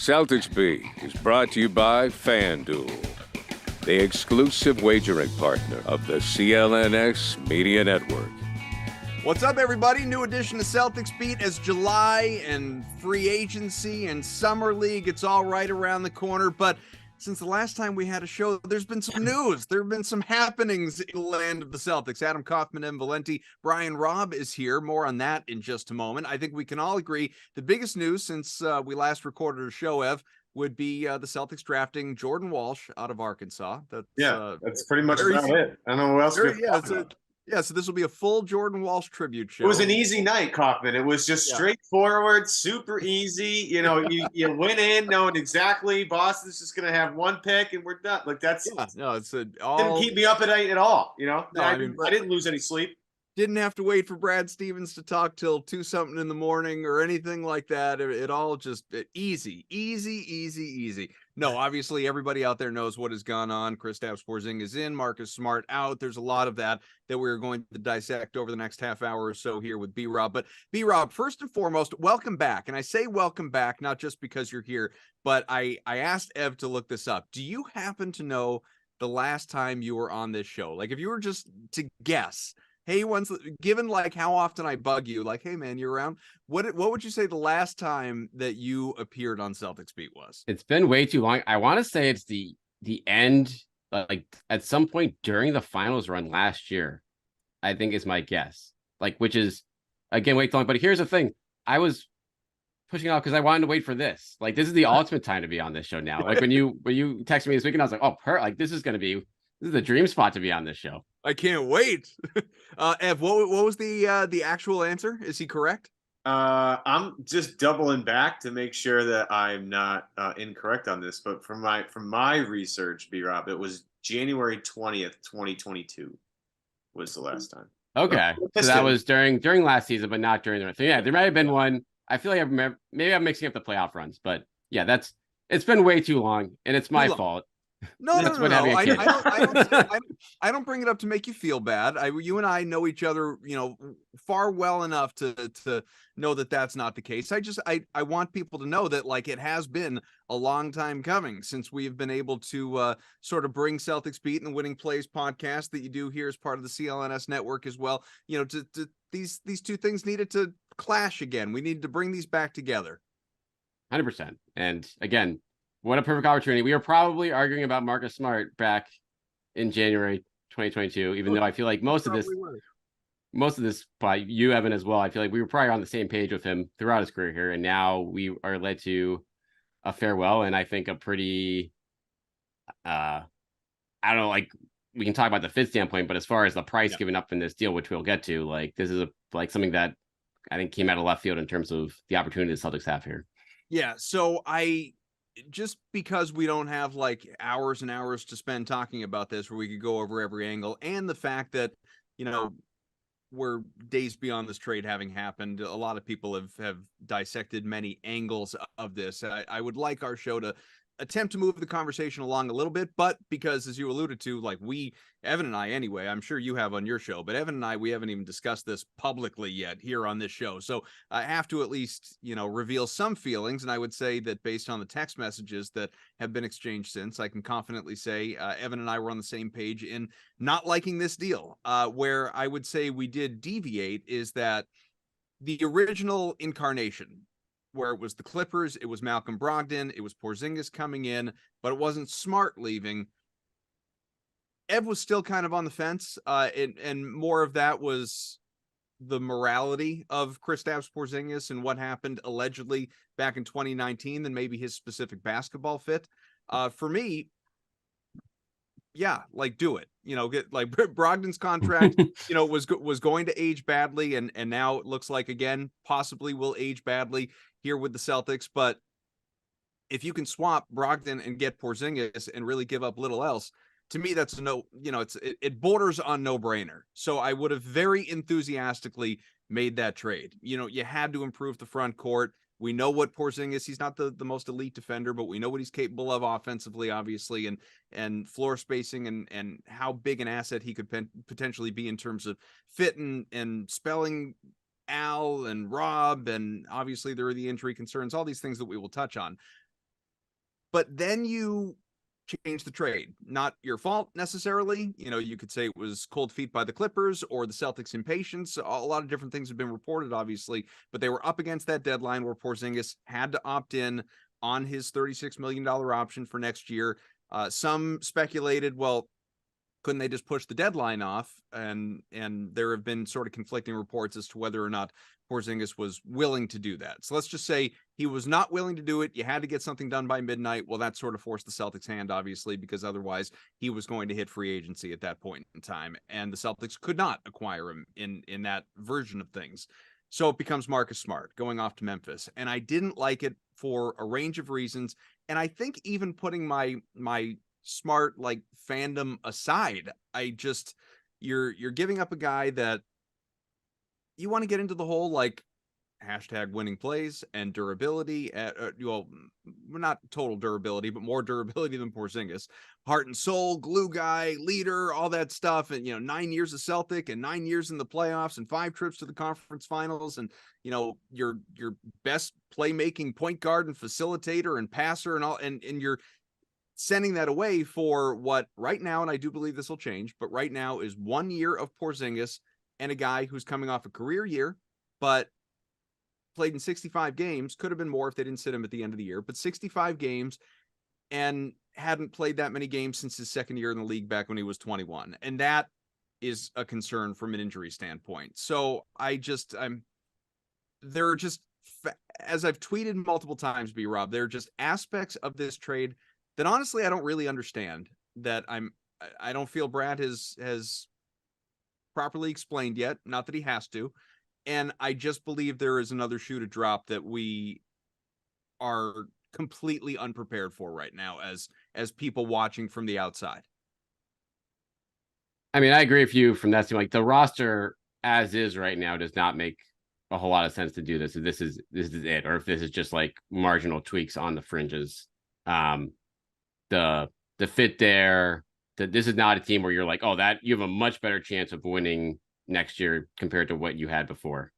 Celtics Beat is brought to you by FanDuel, the exclusive wagering partner of the CLNS Media Network. What's up, everybody? New edition of Celtics Beat as July and free agency and summer league. It's all right around the corner, but since the last time we had a show, there's been some news. There have been some happenings in the land of the Celtics. Adam Kaufman and Evan Valenti. Brian Robb is here. More on that in just a moment. I think we can all agree the biggest news since we last recorded a show, Ev, would be the Celtics drafting Jordan Walsh out of Arkansas. That's pretty much about it. I don't know what else. So this will be a full Jordan Walsh tribute show. It was an easy night, Kaufman. It was just straightforward, super easy. You know, you went in knowing exactly Boston's just going to have one pick and we're done. Like that's didn't keep me up at night at all. You know, no, I didn't lose any sleep. Didn't have to wait for Brad Stevens to talk till 2-something in the morning or anything like that. It all just easy. No, obviously everybody out there knows what has gone on. Kristaps Porzingis in, Marcus Smart out. There's a lot of that we're going to dissect over the next half hour or so here with B-Rob. But B-Rob, first and foremost, welcome back. And I say welcome back, not just because you're here, but I asked Ev to look this up. Do you happen to know the last time you were on this show? Like if you were just to guess, hey, given like how often I bug you, like, hey man, you're around. What would you say the last time that you appeared on Celtics Beat was? It's been way too long. I want to say it's the end, like at some point during the finals run last year, I think is my guess. Like, which is again way too long. But here's the thing: I was pushing off because I wanted to wait for this. Like, this is the ultimate time to be on this show now. Like when you texted me this weekend, I was like, oh, this is the dream spot to be on this show. I can't wait. Ev, what was the actual answer? Is he correct? I'm just doubling back to make sure that I'm not incorrect on this. But from my research, B-Rob, it was January 20th, 2022 was the last time. Okay, so that was during last season, but not during the rest. So yeah, there might have been one. I feel like maybe I'm mixing up the playoff runs, but yeah, it's been way too long, and it's my fault. No. I don't bring it up to make you feel bad. You and I know each other, far well enough to know that that's not the case. I want people to know that like it has been a long time coming since we've been able to sort of bring Celtics Beat and the Winning Plays podcast that you do here as part of the CLNS network as well. These two things needed to clash again. We needed to bring these back together. 100%. And again, what a perfect opportunity. We were probably arguing about Marcus Smart back in January 2022, even though I feel like most of this, by you, Evan, as well, I feel like we were probably on the same page with him throughout his career here. And now we are led to a farewell. And I think a pretty, I don't know, like we can talk about the fit standpoint, but as far as the price given up in this deal, which we'll get to, like this is something that I think came out of left field in terms of the opportunity the Celtics have here. Yeah. So just because we don't have like hours and hours to spend talking about this where we could go over every angle, and the fact that, we're days beyond this trade having happened, a lot of people have dissected many angles of this. I would like our show to attempt to move the conversation along a little bit, but because as you alluded to, like Evan and I anyway, I'm sure you have on your show, but Evan and I, we haven't even discussed this publicly yet here on this show. So I have to at least, reveal some feelings. And I would say that based on the text messages that have been exchanged since, I can confidently say Evan and I were on the same page in not liking this deal. Where I would say we did deviate is that the original incarnation, where it was the Clippers, it was Malcolm Brogdon, it was Porzingis coming in, but it wasn't Smart leaving. Ev was still kind of on the fence, and more of that was the morality of Kristaps Porzingis and what happened allegedly back in 2019 than maybe his specific basketball fit. For me, yeah, like do it. Get like Brogdon's contract, was going to age badly, and now it looks like again possibly will age badly here with the Celtics. But if you can swap Brogdon and get Porzingis and really give up little else, to me that's it borders on no-brainer. So I would have very enthusiastically made that trade. You had to improve the front court. We know what Porzingis, he's not the most elite defender, but we know what he's capable of offensively, obviously, and floor spacing and how big an asset he could potentially be in terms of fit and spelling Al and Robb. And obviously there are the injury concerns, all these things that we will touch on. but then you change the trade. Not your fault necessarily. You could say it was cold feet by the Clippers or the Celtics' impatience. A lot of different things have been reported, obviously, but they were up against that deadline where Porzingis had to opt in on his $36 million option for next year. Some speculated, well, couldn't they just push the deadline off? And there have been sort of conflicting reports as to whether or not Porzingis was willing to do that. So let's just say he was not willing to do it. You had to get something done by midnight. Well, that sort of forced the Celtics' hand, obviously, because otherwise he was going to hit free agency at that point in time. And the Celtics could not acquire him in that version of things. So it becomes Marcus Smart going off to Memphis. And I didn't like it for a range of reasons. And I think even putting my Smart like fandom aside, you're giving up a guy that you want to get into the whole like hashtag winning plays and durability. Well, not total durability, but more durability than Porzingis. Heart and soul, glue guy, leader, all that stuff. And 9 years of Celtic and 9 years in the playoffs and 5 trips to the conference finals. And your best playmaking point guard and facilitator and passer and all. And you're sending that away for what right now, and I do believe this will change, but right now is 1 year of Porzingis and a guy who's coming off a career year, but played in 65 games. Could have been more if they didn't sit him at the end of the year, but 65 games and hadn't played that many games since his second year in the league back when he was 21. And that is a concern from an injury standpoint. So there are just, as I've tweeted multiple times, Rob, there are just aspects of this trade that honestly I don't really understand, that I don't feel Brad has properly explained yet, not that he has to. And I just believe there is another shoe to drop that we are completely unprepared for right now as people watching from the outside. I mean, I agree with you from that. Like the roster as is right now does not make a whole lot of sense to do this. If this is it, or if this is just like marginal tweaks on the fringes. The fit there, that this is not a team where you're like, oh, that you have a much better chance of winning next year compared to what you had before.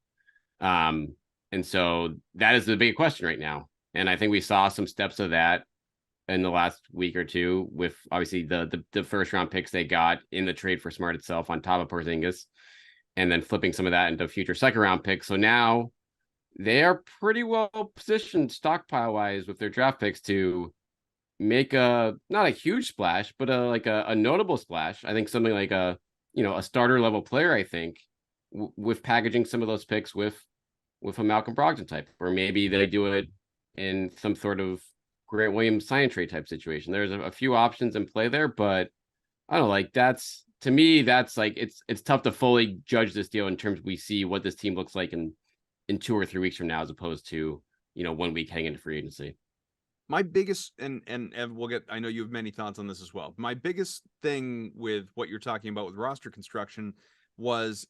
And so that is the big question right now. And I think we saw some steps of that in the last week or two with obviously the first round picks they got in the trade for Smart itself on top of Porzingis, and then flipping some of that into future second round picks. So now they are pretty well positioned stockpile wise with their draft picks to make not a huge splash, but a notable splash. I think something like a starter level player, I think, with packaging some of those picks with a Malcolm Brogdon type, or maybe they do it in some sort of Grant Williams sign trade type situation. There's a few options in play there, but I don't know, like to me, that's like, it's tough to fully judge this deal in terms of we see what this team looks like in 2 or 3 weeks from now, as opposed to, 1 week heading into free agency. My biggest, and we'll get, I know you have many thoughts on this as well. My biggest thing with what you're talking about with roster construction was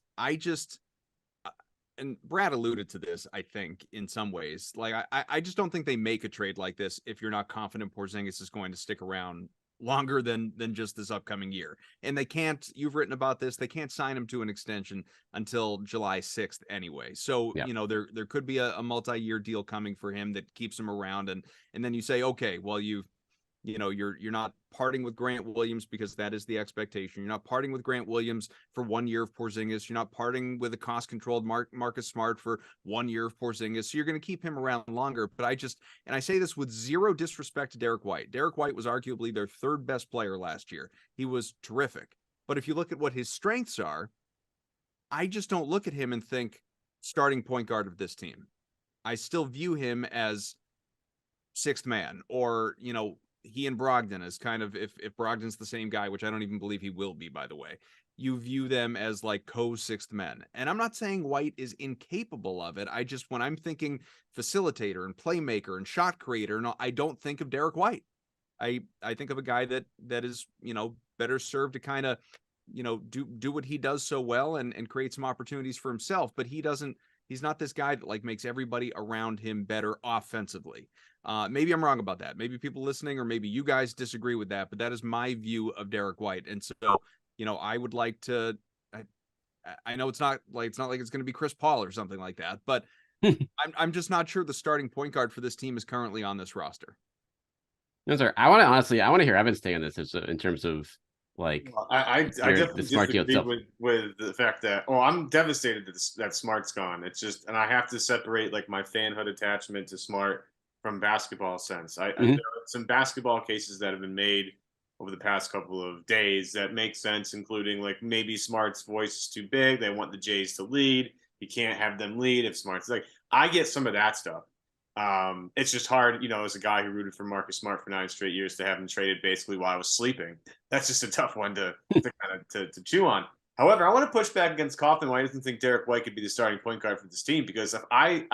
and Brad alluded to this, I think, in some ways. Like, I just don't think they make a trade like this if you're not confident Porzingis is going to stick around longer than just this upcoming year. And they can't, you've written about this, they can't sign him to an extension until July 6th anyway. So, there could be a multi-year deal coming for him that keeps him around. And then you say, okay, well, you're not parting with Grant Williams because that is the expectation. You're not parting with Grant Williams for 1 year of Porzingis. You're not parting with a cost-controlled Marcus Smart for 1 year of Porzingis. So you're going to keep him around longer. But I say this with zero disrespect to Derek White. Derek White was arguably their third best player last year. He was terrific. But if you look at what his strengths are, I just don't look at him and think starting point guard of this team. I still view him as sixth man, or, he and Brogdon as kind of, if Brogdon's the same guy, which I don't even believe he will be, by the way, you view them as like co-sixth men. And I'm not saying White is incapable of it. When I'm thinking facilitator and playmaker and shot creator, no, I don't think of Derek White. I think of a guy that is, better served to kind of, do what he does so well and create some opportunities for himself. But he's not this guy that like makes everybody around him better offensively. Maybe I'm wrong about that. Maybe people listening, or maybe you guys disagree with that, but that is my view of Derek White. And so, I would like to, I know it's not like it's going to be Chris Paul or something like that, but I'm just not sure the starting point guard for this team is currently on this roster. No, sir. I want to hear Evan's take on this in terms of like. Well, I definitely the Smart deal disagree itself. with the fact that I'm devastated that Smart's gone. It's just, and I have to separate like my fanhood attachment to Smart from basketball sense. There are some basketball cases that have been made over the past couple of days that make sense, including like maybe Smart's voice is too big. They want the Jays to lead. You can't have them lead if Smart's like. I get some of that stuff. It's just hard, as a guy who rooted for Marcus Smart for 9 straight years, to have him traded basically while I was sleeping. That's just a tough one to kind of to chew on. However, I want to push back against Kaufman why he doesn't think Derek White could be the starting point guard for this team, because if I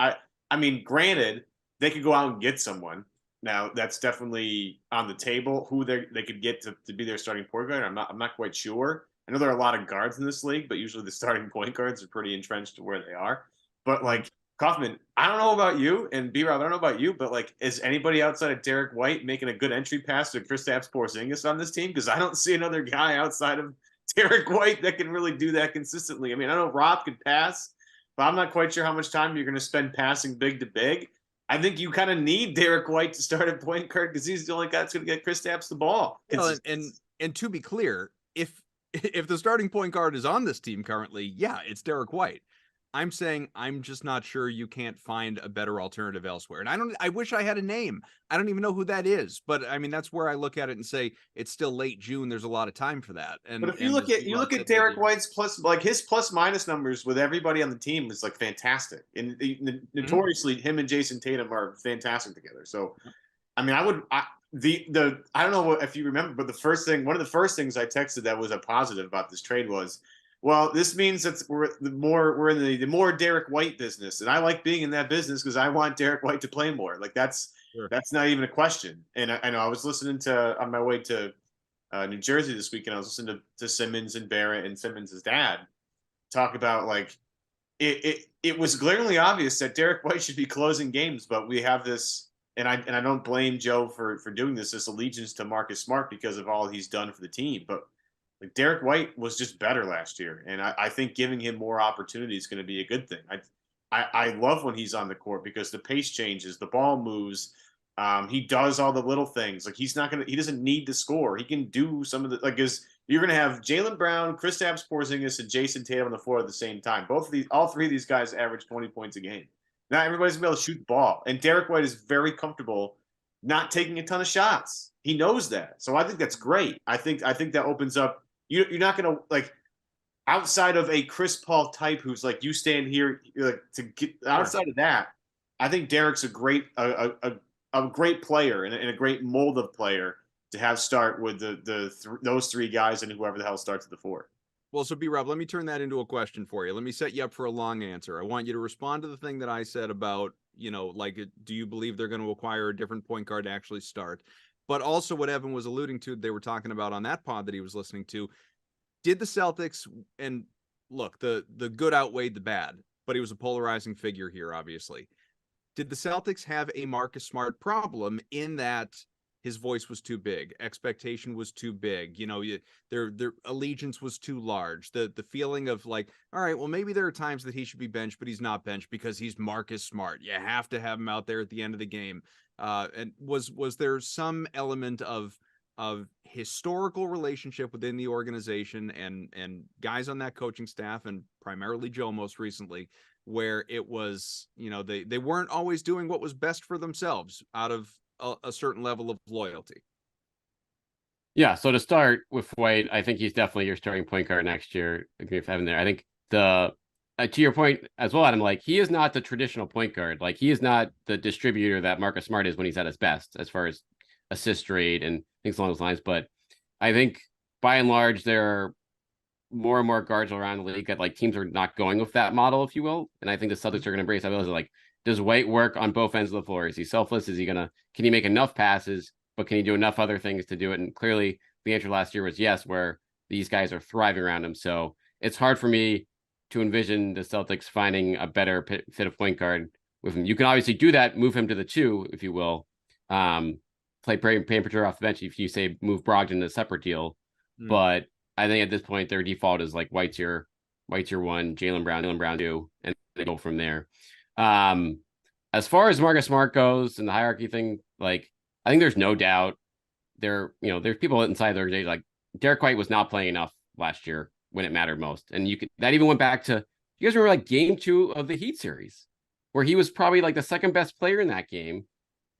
mean, granted, they could go out and get someone. Now that's definitely on the table. Who they could get to be their starting point guard, I'm not quite sure. I know there are a lot of guards in this league, but usually the starting point guards are pretty entrenched to where they are. But like Kaufman, I don't know about you, and B-Rob, I don't know about you, but like, is anybody outside of Derek White making a good entry pass to Kristaps Porzingis on this team? Because I don't see another guy outside of Derek White that can really do that consistently. I mean, I know Robb can pass, but I'm not quite sure how much time you're going to spend passing big to big. I think you kind of need Derek White to start at point guard because he's the only guy that's going to get Kristaps the ball. Well, and to be clear, if the starting point guard is on this team currently, yeah, it's Derek White. I'm saying I'm just not sure you can't find a better alternative elsewhere. And I wish I had a name. I don't even know who that is, but I mean, that's where I look at it and say it's still late June. There's a lot of time for that. But if you look at Derek White's his plus minus numbers with everybody on the team is like fantastic. And notoriously him and Jason Tatum are fantastic together. So, I mean, I don't know if you remember, but one of the first things I texted that was a positive about this trade was, well, this means that we're in the more Derek White business, and I like being in that business because I want Derek White to play more. Like that's not even a question. And I know I was listening to on my way to New Jersey this weekend. I was listening to Simmons and Barrett and Simmons' dad talk about like it was glaringly obvious that Derek White should be closing games, but we have this, and I don't blame Joe for doing this allegiance to Marcus Smart because of all he's done for the team, but. Like Derek White was just better last year, and I think giving him more opportunity is going to be a good thing. I love when he's on the court because the pace changes, the ball moves, he does all the little things. Like he doesn't need to score. He can do some of the because you're going to have Jaylen Brown, Kristaps Porzingis, and Jason Tatum on the floor at the same time. All three of these guys average 20 points a game. Not everybody's going to be able to shoot the ball, and Derek White is very comfortable not taking a ton of shots. He knows that, so I think that's great. I think that opens up. You're not going to like outside of a Chris Paul type who's like you stand here like to get outside of that. I think Derek's a great player and a great mold of player to have start with those three guys and whoever the hell starts at the 4. Well, so B-Rob, let me turn that into a question for you. Let me set you up for a long answer. I want you to respond to the thing that I said about like do you believe they're going to acquire a different point guard to actually start? But also what Evan was alluding to, they were talking about on that pod that he was listening to. Did the Celtics, and look, the good outweighed the bad, but he was a polarizing figure here, obviously. Did the Celtics have a Marcus Smart problem in that his voice was too big, expectation was too big, their allegiance was too large, the feeling of like, all right, well, maybe there are times that he should be benched, but he's not benched because he's Marcus Smart. You have to have him out there at the end of the game. And was there some element of historical relationship within the organization and guys on that coaching staff, and primarily Joe most recently, where it was, they weren't always doing what was best for themselves out of a certain level of loyalty? Yeah. So to start with White, I think he's definitely your starting point guard next year. Agree with Evan there. I think to your point as well, Adam, like he is not the traditional point guard. Like he is not the distributor that Marcus Smart is when he's at his best, as far as assist rate and things along those lines. But I think by and large, there are more and more guards around the league that like teams are not going with that model, if you will. And I think the Celtics are going to embrace that. Like, does White work on both ends of the floor? Is he selfless? Can he make enough passes, but can he do enough other things to do it? And clearly the answer last year was yes, where these guys are thriving around him. So it's hard for me to envision the Celtics finding a better fit of point guard with him. You can obviously do that, move him to the 2, if you will. Play Payne off the bench if you say move Brogdon to a separate deal. But I think at this point their default is like White's your 1, Jaylen Brown 2, and they go from there. As far as Marcus Smart goes and the hierarchy thing, like I think there's no doubt there's people inside their organization like Derek White was not playing enough last year when it mattered most. And that even went back to, you guys remember like game 2 of the Heat series where he was probably like the second best player in that game.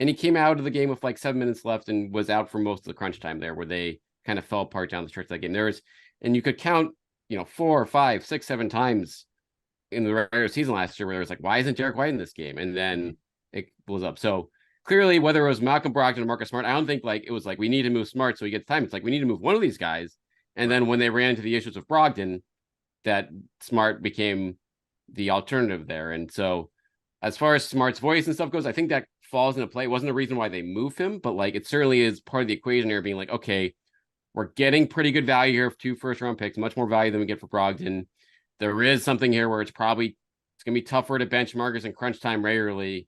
And he came out of the game with like 7 minutes left and was out for most of the crunch time there, where they kind of fell apart down the stretch of that game. And you could count, 4, 5, 6, 7 times in the regular season last year where there was like, why isn't Derek White in this game? And then it blows up. So clearly, whether it was Malcolm Brogdon or Marcus Smart, I don't think like it was like we need to move Smart so he gets time. It's like we need to move one of these guys. And then when they ran into the issues of Brogdon, that Smart became the alternative there. And so as far as Smart's voice and stuff goes, I think that falls into play. It wasn't a reason why they moved him, but like it certainly is part of the equation here, being like, okay, we're getting pretty good value here of 2 first-round picks, much more value than we get for Brogdon. There is something here where it's going to be tougher to bench Marcus in crunch time regularly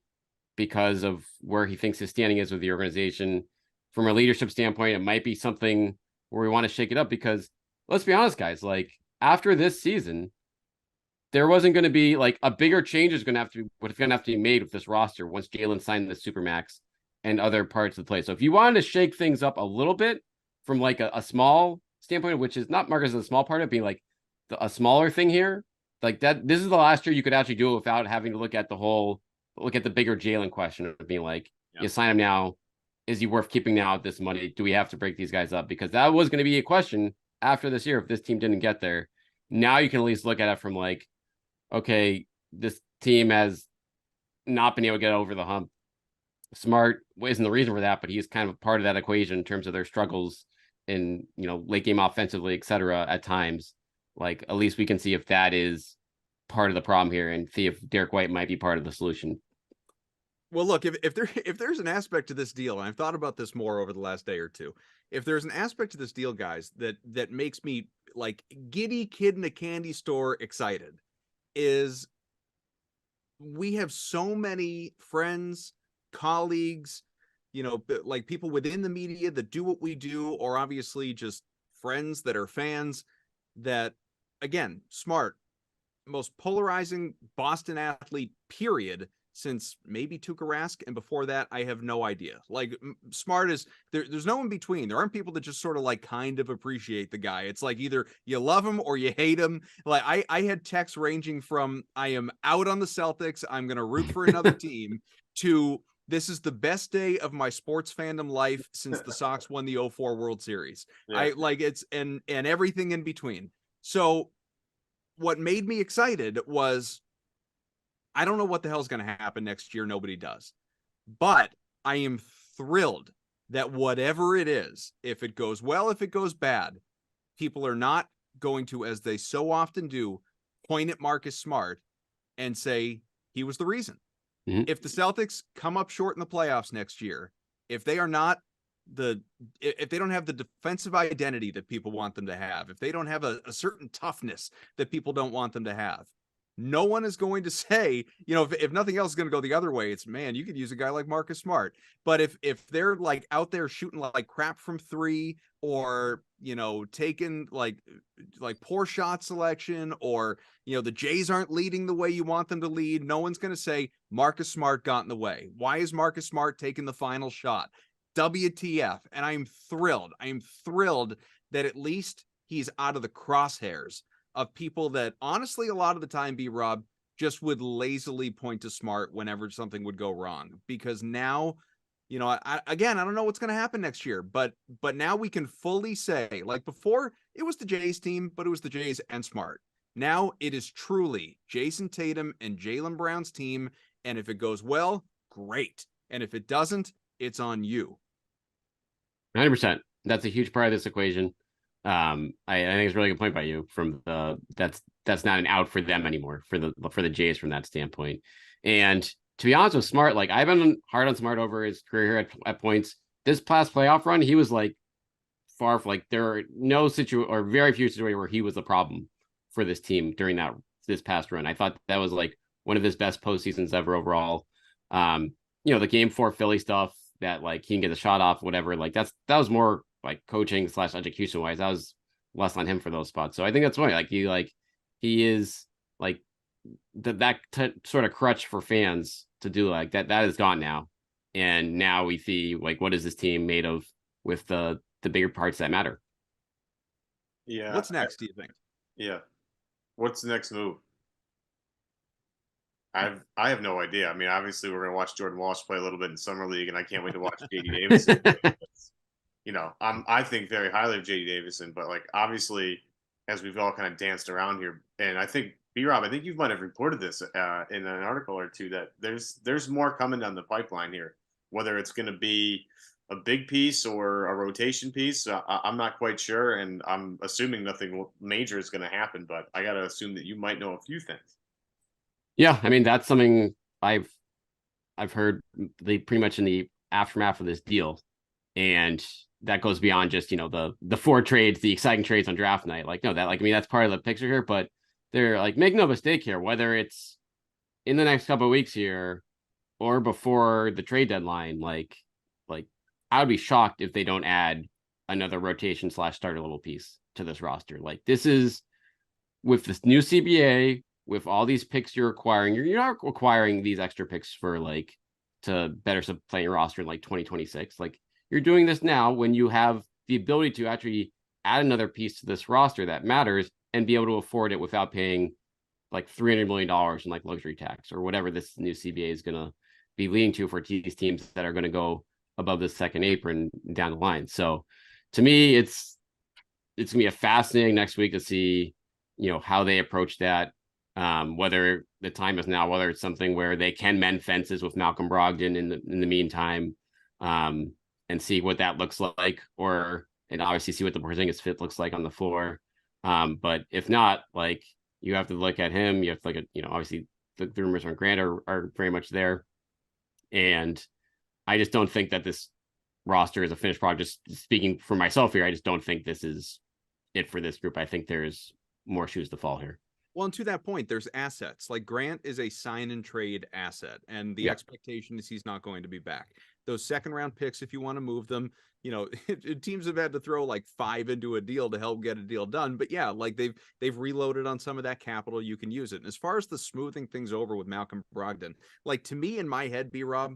because of where he thinks his standing is with the organization. From a leadership standpoint, it might be something where we want to shake it up because let's be honest, guys, like after this season, there wasn't going to be like a bigger change is going to have to be made with this roster once Jaylen signed the Supermax and other parts of the play. So if you wanted to shake things up a little bit from like a small standpoint, which is not Marcus as a small part of it, being like a smaller thing here, like that, this is the last year you could actually do it without having to look at the bigger Jaylen question of being like, you sign him now. Is he worth keeping now at this money? Do we have to break these guys up? Because that was going to be a question after this year if this team didn't get there. Now you can at least look at it from like, okay, this team has not been able to get over the hump. Smart isn't the reason for that, but he's kind of a part of that equation in terms of their struggles in, late game offensively, et cetera, at times. Like, at least we can see if that is part of the problem here and see if Derek White might be part of the solution. Well, look, if there's an aspect to this deal, and I've thought about this more over the last day or two, if there's an aspect to this deal, guys, that makes me like giddy kid in a candy store excited, is we have so many friends, colleagues, like people within the media that do what we do, or obviously just friends that are fans that, again, Smart, most polarizing Boston athlete, period, since maybe Tuukka Rask, and before that, I have no idea. Like, Smart is there's no in between. There aren't people that just sort of like kind of appreciate the guy. It's like either you love him or you hate him. Like I had texts ranging from I am out on the Celtics, I'm gonna root for another team, to this is the best day of my sports fandom life since the Sox won the 2004 World Series. Yeah. I like it's and everything in between. So what made me excited was, I don't know what the hell is going to happen next year. Nobody does. But I am thrilled that whatever it is, if it goes well, if it goes bad, people are not going to, as they so often do, point at Marcus Smart and say he was the reason. Mm-hmm. If the Celtics come up short in the playoffs next year, if they are not if they don't have the defensive identity that people want them to have, if they don't have a certain toughness that people don't want them to have, no one is going to say, if nothing else is going to go the other way, it's, man, you could use a guy like Marcus Smart. But if they're like out there shooting like crap from 3, or, taking like poor shot selection, or, the Jays aren't leading the way you want them to lead, no one's going to say Marcus Smart got in the way. Why is Marcus Smart taking the final shot? WTF. And I am thrilled. That at least he's out of the crosshairs of people that honestly, a lot of the time, Rob, just would lazily point to Smart whenever something would go wrong. Because now, I don't know what's going to happen next year, but now we can fully say, like before, it was the Jays team, but it was the Jays and Smart. Now it is truly Jason Tatum and Jaylen Brown's team. And if it goes well, great. And if it doesn't, it's on you. 100%. That's a huge part of this equation. I think it's a really good point by you from that's not an out for them anymore for the Jays from that standpoint. And to be honest with Smart, like I've been hard on Smart over his career here at points. This past playoff run, he was like far from, like there are no very few situations where he was the problem for this team during this past run. I thought that was like one of his best postseasons ever overall. The game 4 Philly stuff that like he can get the shot off, whatever. Like that was more like coaching / education wise. That was less on him for those spots. So I think that's why he is like that sort of crutch for fans to do like that. That is gone now. And now we see like, what is this team made of with the bigger parts that matter. Yeah. What's next, do you think? Yeah. What's the next move? I have no idea. I mean, obviously we're gonna watch Jordan Walsh play a little bit in summer league, and I can't wait to watch JD Davison. You know, I think very highly of JD Davison, but like obviously, as we've all kind of danced around here, and I think B-Rob, I think you might have reported this in an article or two, that there's more coming down the pipeline here. Whether it's going to be a big piece or a rotation piece, I'm not quite sure, and I'm assuming nothing major is going to happen. But I got to assume that you might know a few things. Yeah, I mean that's something I've heard pretty much in the aftermath of this deal, and that goes beyond just the 4 trades, the exciting trades on draft night. Like no, that like I mean that's part of the picture here, but they're like make no mistake here, whether it's in the next couple of weeks here or before the trade deadline, like I would be shocked if they don't add another rotation / starter level piece to this roster. Like this is with this new CBA. With all these picks you're acquiring, you're not acquiring these extra picks for like to better play your roster in like 2026. Like you're doing this now when you have the ability to actually add another piece to this roster that matters and be able to afford it without paying like $300 million in like luxury tax or whatever this new CBA is going to be leading to for these teams that are going to go above the second apron down the line. So to me, it's going to be a fascinating next week to see, how they approach that. Whether the time is now, whether it's something where they can mend fences with Malcolm Brogdon in the meantime, and see what that looks like, and obviously see what the Porzingis fit looks like on the floor. But if not, like you have to look at him, you have to look at, obviously the rumors on Grant are very much there. And I just don't think that this roster is a finished product. Just speaking for myself here, I just don't think this is it for this group. I think there's more shoes to fall here. Well, and to that point, there's assets. Like Grant is a sign and trade asset, and the expectation is he's not going to be back. Those second round picks, if you want to move them, teams have had to throw like 5 into a deal to help get a deal done. But yeah, like they've reloaded on some of that capital. You can use it. And as far as the smoothing things over with Malcolm Brogdon, like to me in my head, B-Rob,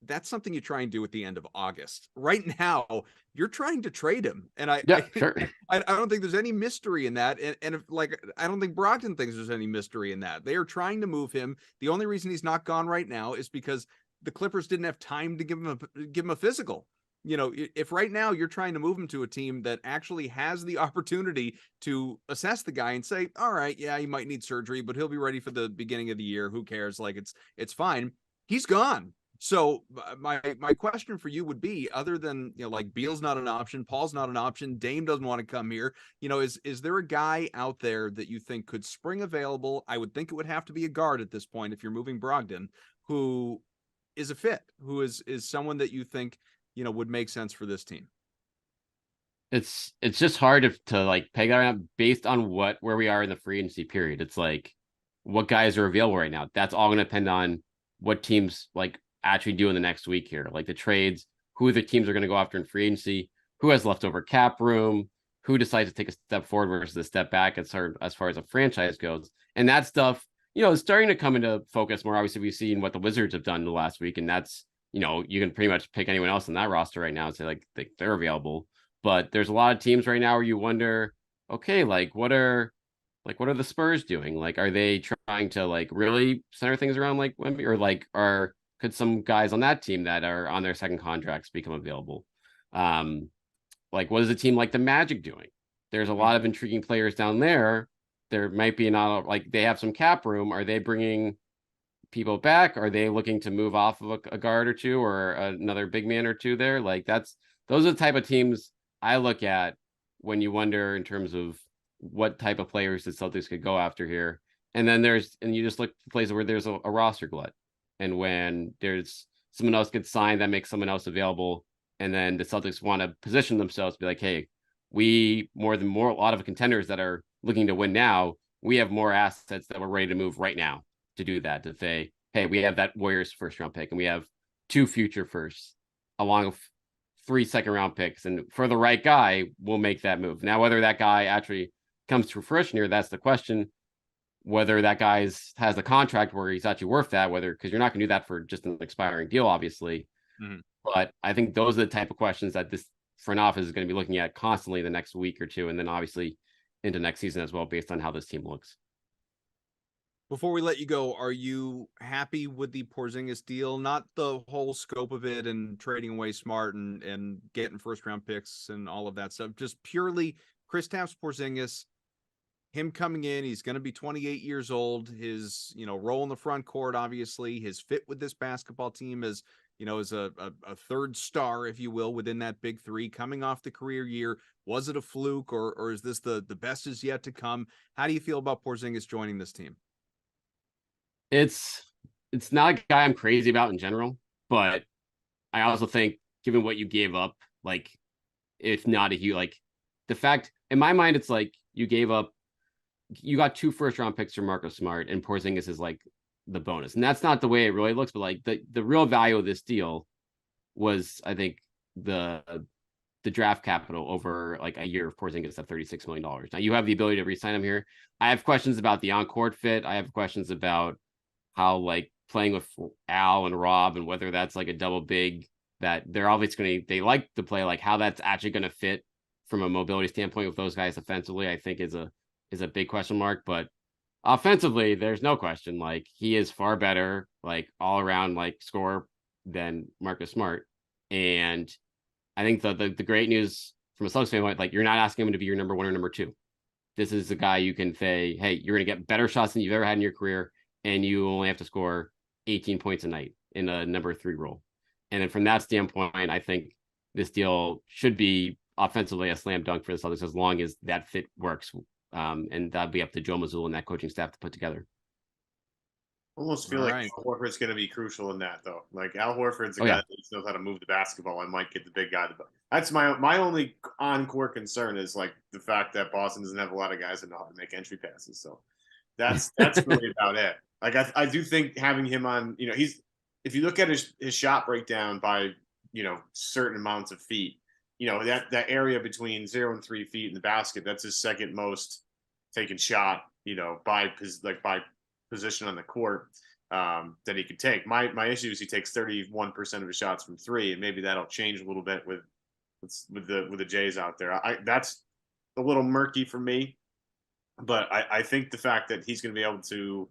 that's something you try and do at the end of August. Right now, you're trying to trade him. And I don't think there's any mystery in that. And if, like, I don't think Brogdon thinks there's any mystery in that. They are trying to move him. The only reason he's not gone right now is because the Clippers didn't have time to give him a physical. If right now you're trying to move him to a team that actually has the opportunity to assess the guy and say, all right, yeah, he might need surgery, but he'll be ready for the beginning of the year. Who cares? Like it's fine. He's gone. So my question for you would be, other than, like Beal's not an option, Paul's not an option, Dame doesn't want to come here, is there a guy out there that you think could spring available? I would think it would have to be a guard at this point if you're moving Brogdon, who is a fit, who is someone that you think, would make sense for this team. It's just hard to like peg that out based on where we are in the free agency period. It's like what guys are available right now. That's all going to depend on what teams like actually do in the next week here, like the trades, who the teams are going to go after in free agency, who has leftover cap room, who decides to take a step forward versus a step back as far as a franchise goes. And that stuff, is starting to come into focus more. Obviously, we've seen what the Wizards have done the last week, and that's, you can pretty much pick anyone else in that roster right now and say like they're available. But there's a lot of teams right now where you wonder, okay, like what are the Spurs doing? Like, are they trying to like really center things around like Wemby, or could some guys on that team that are on their second contracts become available? Like, what is a team like the Magic doing? There's a lot of intriguing players down there. There might be like they have some cap room. Are they bringing people back? Are they looking to move off of a guard or two or another big man or two there? Like those are the type of teams I look at when you wonder in terms of what type of players the Celtics could go after here. And then you just look for places where there's a roster glut. And when there's someone else gets signed, that makes someone else available. And then the Celtics want to position themselves to be like, hey, a lot of contenders that are looking to win now, we have more assets that we're ready to move right now to do that. To say, hey, we have that Warriors first round pick and we have 2 future firsts along with 3 second round picks. And for the right guy, we'll make that move. Now, whether that guy actually comes to fruition here, that's the question. Whether that guy has a contract where he's actually worth that, because you're not going to do that for just an expiring deal, obviously. Mm-hmm. But I think those are the type of questions that this front office is going to be looking at constantly the next week or two, and then obviously into next season as well, based on how this team looks. Before we let you go, are you happy with the Porzingis deal? Not the whole scope of it and trading away Smart and getting first round picks and all of that stuff. Just purely Kristaps Porzingis, him coming in. He's going to be 28 years old. His, role in the front court, obviously, his fit with this basketball team as a third star, if you will, within that big three, coming off the career year. Was it a fluke, or is this the best is yet to come? How do you feel about Porzingis joining this team? It's not a guy I'm crazy about in general, but I also think given what you gave up, like it's not a huge, like the fact in my mind, it's like you got 2 first round picks from Marcus Smart, and Porzingis is like the bonus. And that's not the way it really looks, but like the real value of this deal was, I think, the draft capital over like a year of Porzingis at $36 million. Now you have the ability to re-sign him here. I have questions about the on-court fit. I have questions about how like playing with Al and Robb and whether that's like a double big that they're obviously they like to play, like how that's actually going to fit from a mobility standpoint with those guys offensively, I think is a big question mark. But offensively, there's no question. Like he is far better, like all around like scorer than Marcus Smart. And I think the great news from a Celtics standpoint, like you're not asking him to be your number 1 or number 2. This is a guy you can say, hey, you're going to get better shots than you've ever had in your career, and you only have to score 18 points a night in a number 3 role. And then from that standpoint, I think this deal should be offensively a slam dunk for the Celtics as long as that fit works. And that'd be up to Joe Mazzulla and that coaching staff to put together. Almost feel Al Horford's going to be crucial in that, though. Like Al Horford's a guy that knows how to move the basketball and might get the big guy. That's my only on-court concern is like the fact that Boston doesn't have a lot of guys that know how to make entry passes. So that's really about it. Like I do think having him on, if you look at his shot breakdown by certain amounts of feet, that area between 0 and 3 feet in the basket, that's his second most taken shot, by position on the court that he could take. My issue is he takes 31% of his shots from 3, and maybe that'll change a little bit with the Jays out there. That's a little murky for me, but I think the fact that he's going to be able to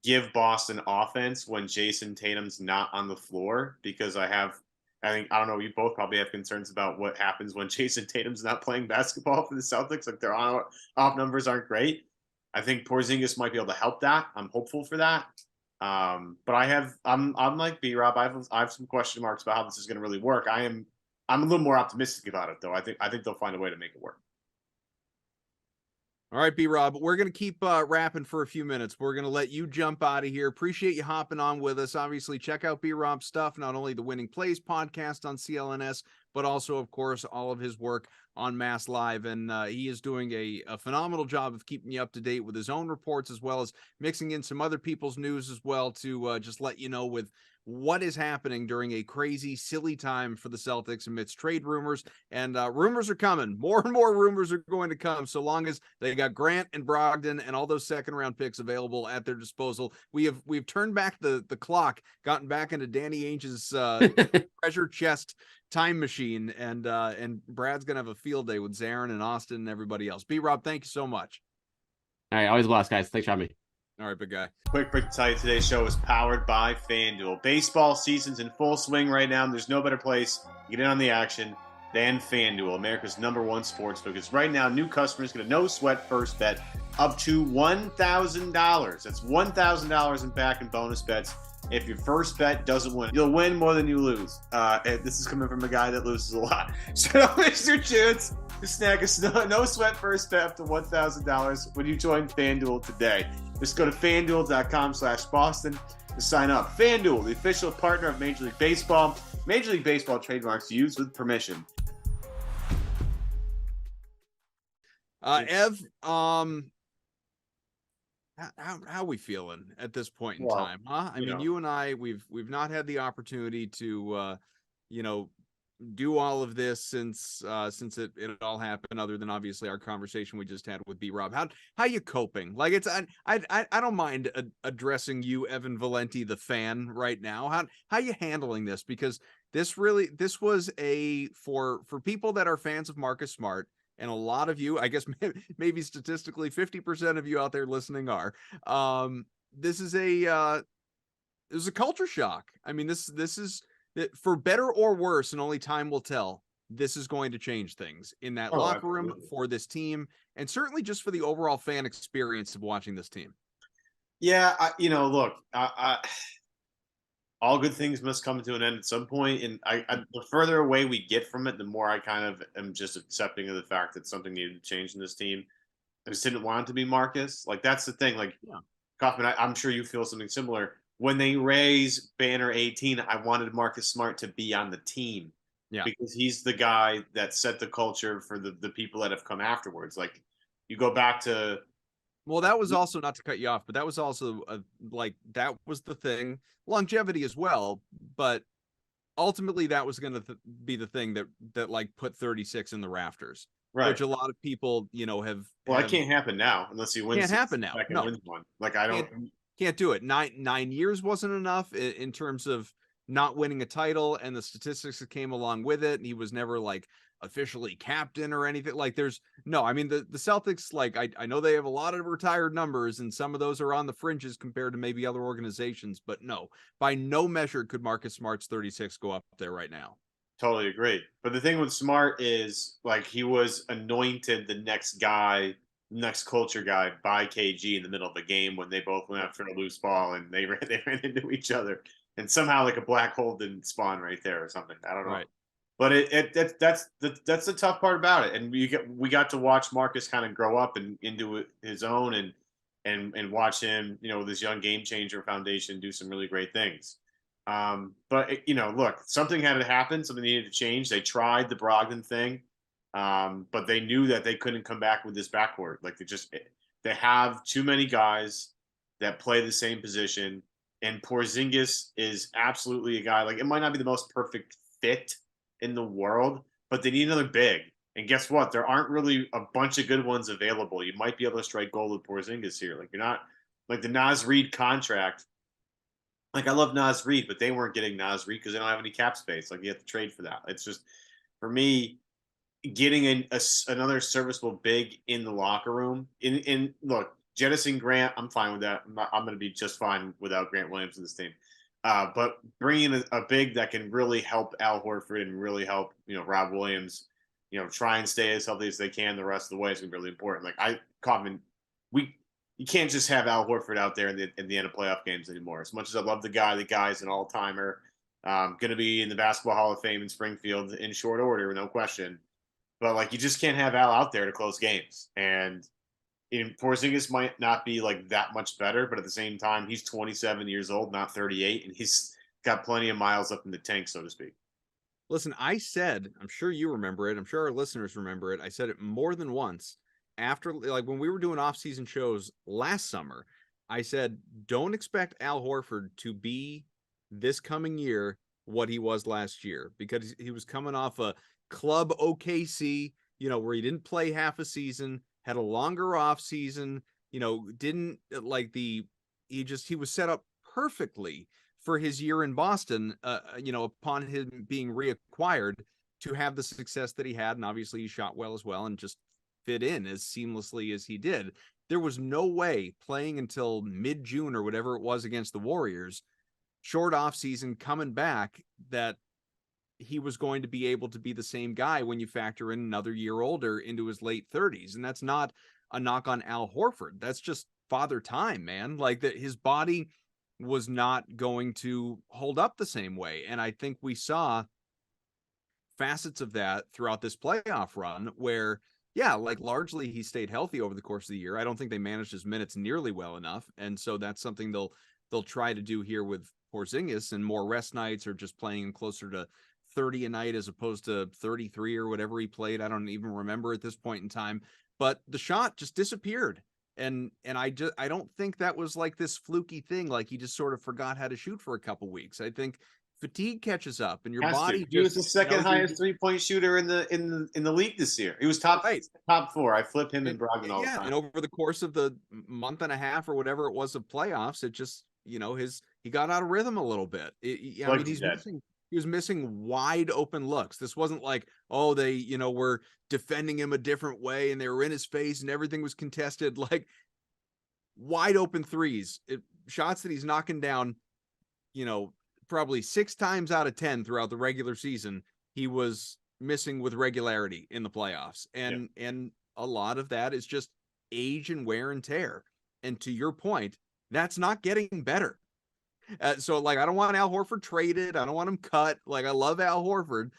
give Boston offense when Jason Tatum's not on the floor, because I don't know, you both probably have concerns about what happens when Jason Tatum's not playing basketball for the Celtics. Like their off numbers aren't great. I think Porzingis might be able to help that. I'm hopeful for that. But I'm like B-Rob. I have some question marks about how this is going to really work. I'm a little more optimistic about it, though. I think they'll find a way to make it work. All right, B-Rob, we're going to keep rapping for a few minutes. We're going to let you jump out of here. Appreciate you hopping on with us. Obviously, check out B-Rob's stuff, not only the Winning Plays podcast on CLNS, but also, of course, all of his work on Masslive. And he is doing a phenomenal job of keeping you up to date with his own reports, as well as mixing in some other people's news as well to just let you know with what is happening during a crazy, silly time for the Celtics amidst trade rumors. And rumors are coming. More and more rumors are going to come, so long as they got Grant and Brogdon and all those second-round picks available at their disposal. We've turned back the clock, gotten back into Danny Ainge's treasure chest time machine, and Brad's gonna have a field day with Zarin and Austin and everybody else. B-Rob, thank you so much. All right, always a blast, guys. Thanks for having me. All right, big guy. Quick break to tell you today's show is powered by FanDuel. Baseball season's in full swing right now, and there's no better place to get in on the action than FanDuel, America's #1 sportsbook. Because right now, new customers get a no-sweat first bet up to $1,000. That's $1,000 in back and bonus bets. If your first bet doesn't win, you'll win more than you lose. And this is coming from a guy that loses a lot. So don't miss your chance to snag a no-sweat first bet up to $1,000 when you join FanDuel today. Just go to FanDuel.com/Boston to sign up. FanDuel, the official partner of Major League Baseball. Major League Baseball trademarks used with permission. Ev, how are we feeling at this point in time, huh? I mean, you and I, we've not had the opportunity to do all of this since it all happened, other than obviously our conversation we just had with B-Rob. How you coping? Like, it's I don't mind addressing you, Evan Valenti, the fan, right now. How you handling this? Because this was for people that are fans of Marcus Smart, and a lot of you, I guess maybe statistically 50% of you out there listening are, this is a culture shock. I mean, this is, for better or worse, and only time will tell, this is going to change things in that locker room for this team, and certainly just for the overall fan experience of watching this team. Yeah, look, all good things must come to an end at some point, and the further away we get from it, the more I kind of am just accepting of the fact that something needed to change in this team. I just didn't want it to be Marcus. Like, that's the thing. Like, yeah. Kaufman, I'm sure you feel something similar. When they raise banner 18, I wanted Marcus Smart to be on the team. Yeah, because he's the guy that set the culture for the people that have come afterwards. Like, you go back to, well, that was also, not to cut you off, but that was also that was the thing, longevity as well. But ultimately, that was going to be the thing that like put 36 in the rafters, right? Which a lot of people, have. Well, that can't happen now unless he wins. Can't happen now. No, wins one. Like, I can't do it. 9 years wasn't enough in terms of not winning a title, and the statistics that came along with it. And he was never like officially captain or anything. Like, there's no, I mean, the Celtics, like, I know they have a lot of retired numbers, and some of those are on the fringes compared to maybe other organizations, but no, by no measure could Marcus Smart's 36 go up there right now. Totally agree. But the thing with Smart is, like, he was anointed the next culture guy by KG in the middle of the game when they both went after a loose ball and they ran into each other. And somehow, like, a black hole didn't spawn right there or something. I don't know. Right. But that's the tough part about it. And we got to watch Marcus kind of grow up and into his own, and watch him, with his young game changer foundation, do some really great things. But look, something had to happen. Something needed to change. They tried the Brogdon thing, but they knew that they couldn't come back with this backcourt. Like, they have too many guys that play the same position. And Porzingis is absolutely a guy, like, it might not be the most perfect fit in the world, but they need another big. And guess what? There aren't really a bunch of good ones available. You might be able to strike gold with Porzingis here. Like, you're not, like, the Naz Reid contract. Like, I love Naz Reid, but they weren't getting Naz Reid because they don't have any cap space. Like, you have to trade for that. It's just, for me, getting another serviceable big in the locker room. Look, jettison Grant, I'm fine with that. I'm going to be just fine without Grant Williams in this team. But bringing in a big that can really help Al Horford and really help, Rob Williams, try and stay as healthy as they can the rest of the way is going to be really important. Like, Kaufman, you can't just have Al Horford out there in the end of playoff games anymore. As much as I love the guy's an all-timer, going to be in the Basketball Hall of Fame in Springfield in short order, no question. But, like, you just can't have Al out there to close games. And Porzingis might not be, like, that much better, but at the same time, he's 27 years old, not 38, and he's got plenty of miles up in the tank, so to speak. Listen, I said, I'm sure you remember it, I'm sure our listeners remember it, I said it more than once after, like, when we were doing off-season shows last summer, I said, don't expect Al Horford to be this coming year what he was last year, because he was coming off a club OKC, where he didn't play half a season, had a longer off season, didn't like he was set up perfectly for his year in Boston, upon him being reacquired, to have the success that he had. And obviously he shot well as well and just fit in as seamlessly as he did. There was no way playing until mid-June or whatever it was against the Warriors, short off season, coming back, that he was going to be able to be the same guy when you factor in another year older into his late 30s. And that's not a knock on Al Horford. That's just father time, man. Like, that his body was not going to hold up the same way. And I think we saw facets of that throughout this playoff run where, yeah, like, largely he stayed healthy over the course of the year. I don't think they managed his minutes nearly well enough. And so that's something they'll try to do here with Porzingis, and more rest nights, or just playing him closer to 30 a night as opposed to 33 or whatever he played. I don't even remember at this point in time, but the shot just disappeared. And I don't think that was like this fluky thing. Like, he just sort of forgot how to shoot for a couple weeks. I think fatigue catches up and your body. He was the second highest 3-point shooter in the league this year. He was top 4. I flip him and Brogdon all the time. And over the course of the month and a half or whatever it was of playoffs, it just, he got out of rhythm a little bit. He's He was missing wide open looks. This wasn't like, oh, they, were defending him a different way and they were in his face and everything was contested. Like wide open threes, shots that he's knocking down, probably 6 times out of 10 throughout the regular season. He was missing with regularity in the playoffs. And a lot of that is just age and wear and tear. And to your point, that's not getting better. So like, I don't want Al Horford traded. I don't want him cut. Like, I love Al Horford,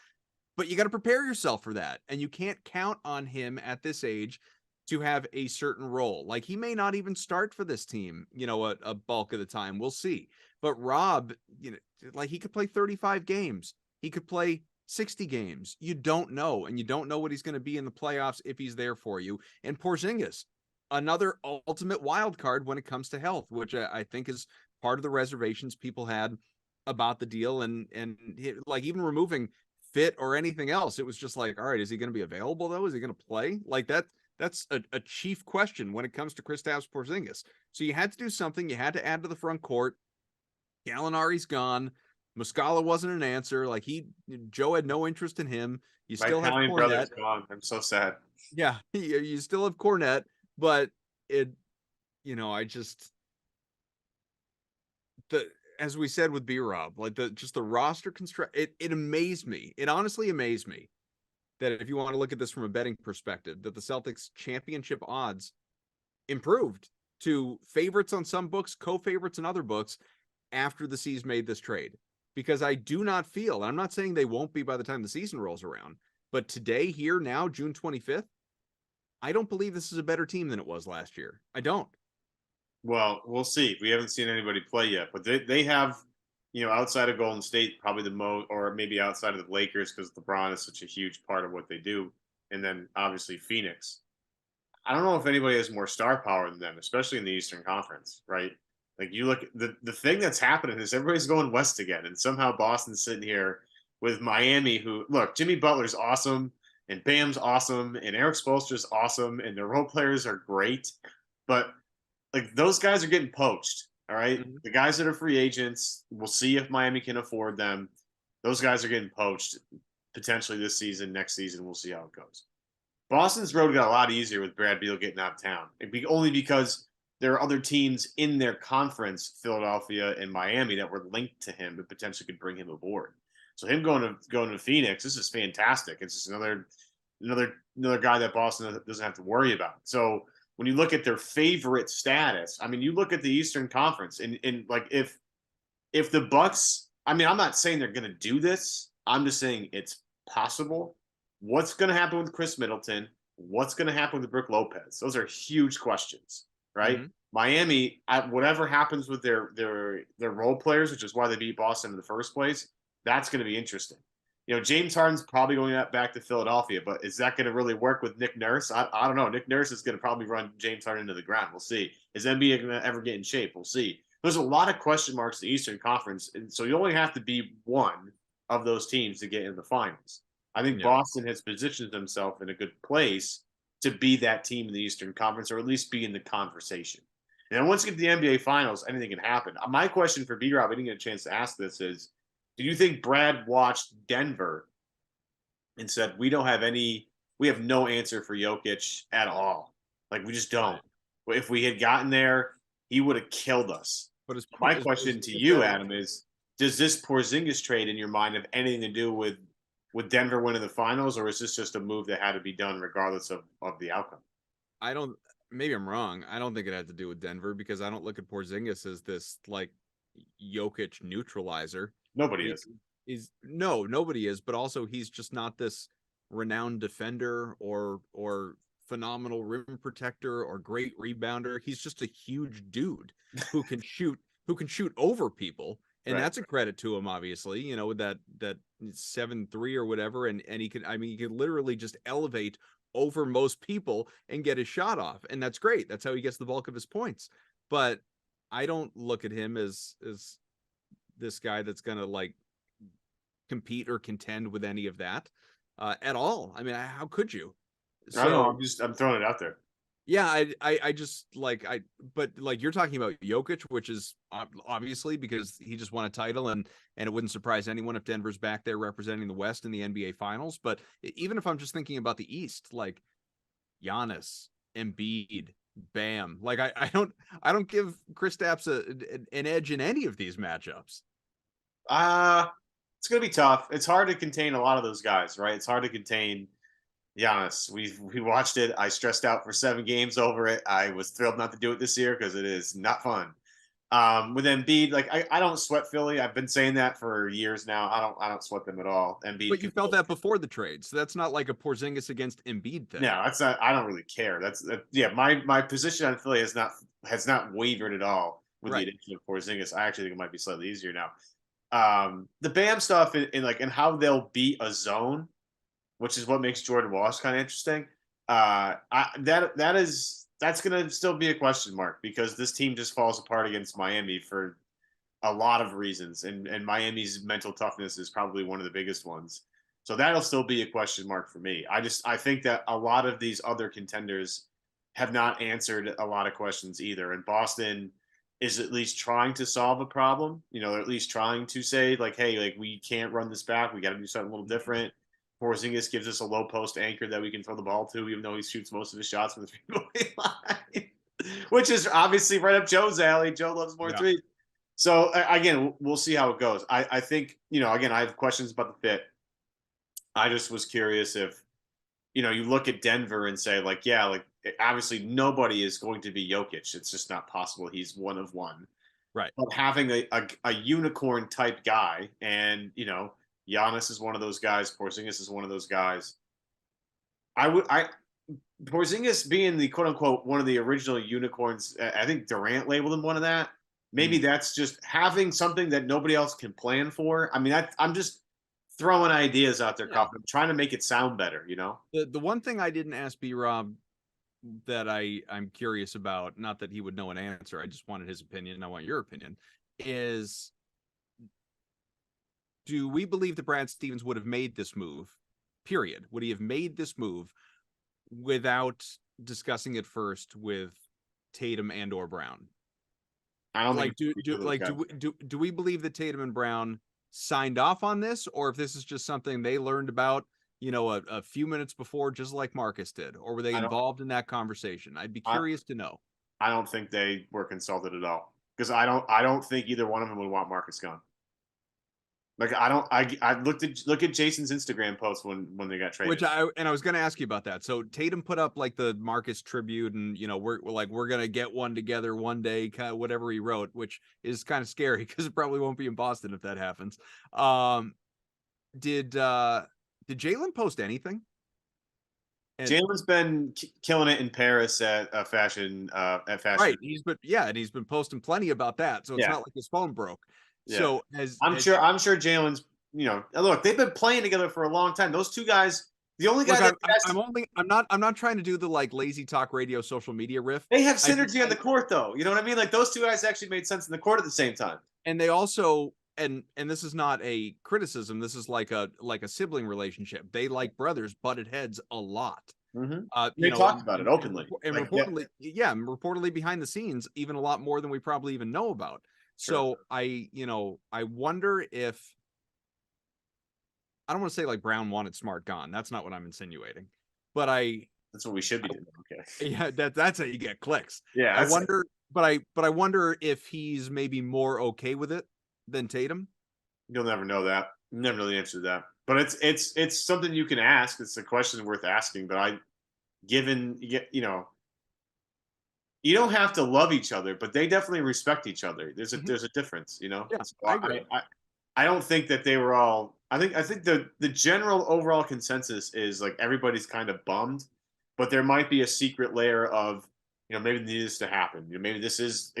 but you got to prepare yourself for that. And you can't count on him at this age to have a certain role. Like, he may not even start for this team, a bulk of the time. We'll see. But Robb, like, he could play 35 games. He could play 60 games. You don't know. And you don't know what he's going to be in the playoffs if he's there for you. And Porzingis, another ultimate wild card when it comes to health, which I think is part of the reservations people had about the deal. And like, even removing fit or anything else, it was just like, all right, is he going to be available though? Is he going to play? Like that's a chief question when it comes to Kristaps Porzingis. So you had to do something. You had to add to the front court. Gallinari's gone. Muscala wasn't an answer. Like, Joe had no interest in him. You still have Cornette. Brother's gone. I'm so sad. Yeah, you still have Cornette, but as we said with B-Rob, like the roster construct, it amazed me. It honestly amazed me that if you want to look at this from a betting perspective, that the Celtics championship odds improved to favorites on some books, co-favorites in other books after the C's made this trade. Because I do not feel, and I'm not saying they won't be by the time the season rolls around, but today, here, now, June 25th, I don't believe this is a better team than it was last year. I don't. Well, we'll see. We haven't seen anybody play yet, but they have, outside of Golden State, probably the most, or maybe outside of the Lakers, because LeBron is such a huge part of what they do, and then obviously Phoenix. I don't know if anybody has more star power than them, especially in the Eastern Conference, right? Like, you look, the thing that's happening is everybody's going west again, and somehow Boston's sitting here with Miami, who, look, Jimmy Butler's awesome, and Bam's awesome, and Eric Spoelstra's awesome, and their role players are great, but like, those guys are getting poached, all right? Mm-hmm. The guys that are free agents, we'll see if Miami can afford them. Those guys are getting poached potentially this season, next season. We'll see how it goes. Boston's road got a lot easier with Brad Beal getting out of town, only because there are other teams in their conference, Philadelphia and Miami, that were linked to him that potentially could bring him aboard. So him going to Phoenix, this is fantastic. It's just another guy that Boston doesn't have to worry about. So when you look at their favorite status, I mean, you look at the Eastern Conference, and like, if the Bucks, I mean, I'm not saying they're going to do this. I'm just saying it's possible. What's going to happen with Chris Middleton? What's going to happen with Brook Lopez? Those are huge questions, right? Mm-hmm. Miami, whatever happens with their role players, which is why they beat Boston in the first place, that's going to be interesting. James Harden's probably going back to Philadelphia, but is that going to really work with Nick Nurse? I don't know. Nick Nurse is going to probably run James Harden into the ground. We'll see. Is NBA going to ever get in shape? We'll see. There's a lot of question marks in the Eastern Conference, and so you only have to be one of those teams to get in the finals. I think Boston has positioned themselves in a good place to be that team in the Eastern Conference, or at least be in the conversation. And then once you get to the NBA Finals, anything can happen. My question for B-Rob, I didn't get a chance to ask this, is, do you think Brad watched Denver and said, we have no answer for Jokic at all? Like, we just don't. But if we had gotten there, he would have killed us. But my question to you, Adam, is, does this Porzingis trade in your mind have anything to do with Denver winning the finals, or is this just a move that had to be done regardless of the outcome? Maybe I'm wrong. I don't think it had to do with Denver, because I don't look at Porzingis as this, like, Jokic neutralizer. Nobody is. Nobody is, but also he's just not this renowned defender or phenomenal rim protector or great rebounder. He's just a huge dude who can shoot over people. And That's a credit to him, obviously, with that 7-3 or whatever. And he could literally just elevate over most people and get his shot off. And that's great. That's how he gets the bulk of his points. But I don't look at him as this guy that's going to, like, compete or contend with any of that at all. I mean, how could you? I don't know. I'm throwing it out there. Yeah, I just but like you're talking about Jokic, which is obviously because he just won a title, and it wouldn't surprise anyone if Denver's back there representing the West in the NBA Finals. But even if I'm just thinking about the East, like Giannis, Embiid, Bam, like I don't give Kristaps an edge in any of these matchups. It's gonna be tough. It's hard to contain a lot of those guys, right? It's hard to contain Giannis. We watched it. I stressed out for 7 games over it. I was thrilled not to do it this year because it is not fun. With Embiid, like I don't sweat Philly. I've been saying that for years now. I don't sweat them at all. Embiid, but you felt that before the trade, so that's not like a Porzingis against Embiid thing. No, that's not. I don't really care. Yeah. My position on Philly has not wavered at all with the addition of Porzingis. I actually think it might be slightly easier now. The Bam stuff and how they'll beat a zone, which is what makes Jordan Walsh kind of interesting. That's going to still be a question mark because this team just falls apart against Miami for a lot of reasons, and Miami's mental toughness is probably one of the biggest ones. So that'll still be a question mark for me. I think that a lot of these other contenders have not answered a lot of questions either, and Boston is at least trying to solve a problem. They're at least trying to say like, hey, like we can't run this back. We got to do something a little different. Porzingis gives us a low post anchor that we can throw the ball to, even though he shoots most of his shots from the 3-point line, which is obviously right up Joe's alley. Joe loves more threes. So again, we'll see how it goes. I think, again, I have questions about the fit. I just was curious if, you look at Denver and say like, yeah, like obviously nobody is going to be Jokic. It's just not possible. He's one of one. Right. But having a unicorn type guy, and, Giannis is one of those guys. Porzingis is one of those guys. Porzingis being the quote unquote one of the original unicorns. I think Durant labeled him one of that. Maybe that's just having something that nobody else can plan for. I mean, I'm just throwing ideas out there, Kaufman. I'm trying to make it sound better, The one thing I didn't ask B-Rob that I'm curious about, not that he would know an answer, I just wanted his opinion, and I want your opinion, is do we believe that Brad Stevens would have made this move, period? Would he have made this move without discussing it first with Tatum and or Brown? I don't like do we believe that Tatum and Brown signed off on this, or if this is just something they learned about a few minutes before, just like Marcus did, or were they involved in that conversation? I'd be curious to know. I don't think they were consulted at all, because I don't think either one of them would want Marcus gone. Like I look at Jason's Instagram post when they got traded. I was going to ask you about that. So Tatum put up like the Marcus tribute, and we're going to get one together one day, kind of whatever he wrote, which is kind of scary because it probably won't be in Boston if that happens. Did Jaylen post anything? Jaylen's been killing it in Paris at fashion. Right. He's been posting plenty about that. So it's not like his phone broke. Yeah. So I'm sure Jaylen's, look, they've been playing together for a long time. Those two guys, the only guy I'm not trying to do the like lazy talk radio social media riff. They have synergy on the court though. You know what I mean? Like those two guys actually made sense in the court at the same time. And they also, and this is not a criticism, this is like a sibling relationship. They, like brothers, butted heads a lot. Mm-hmm. They talked about it openly. And reportedly behind the scenes, even a lot more than we probably even know about. So I wonder if, I don't want to say like Brown wanted Smart gone. That's not what I'm insinuating, but that's what we should be doing. Okay. Yeah. That's how you get clicks. Yeah. I wonder, but I wonder if he's maybe more okay with it than Tatum. You'll never know that. Never know the answer to that, but it's something you can ask. It's a question worth asking, but you don't have to love each other, but they definitely respect each other. There's a difference, Yeah, so I don't think that they were all. I think the general overall consensus is like everybody's kind of bummed, but there might be a secret layer of maybe this needs to happen. Maybe this is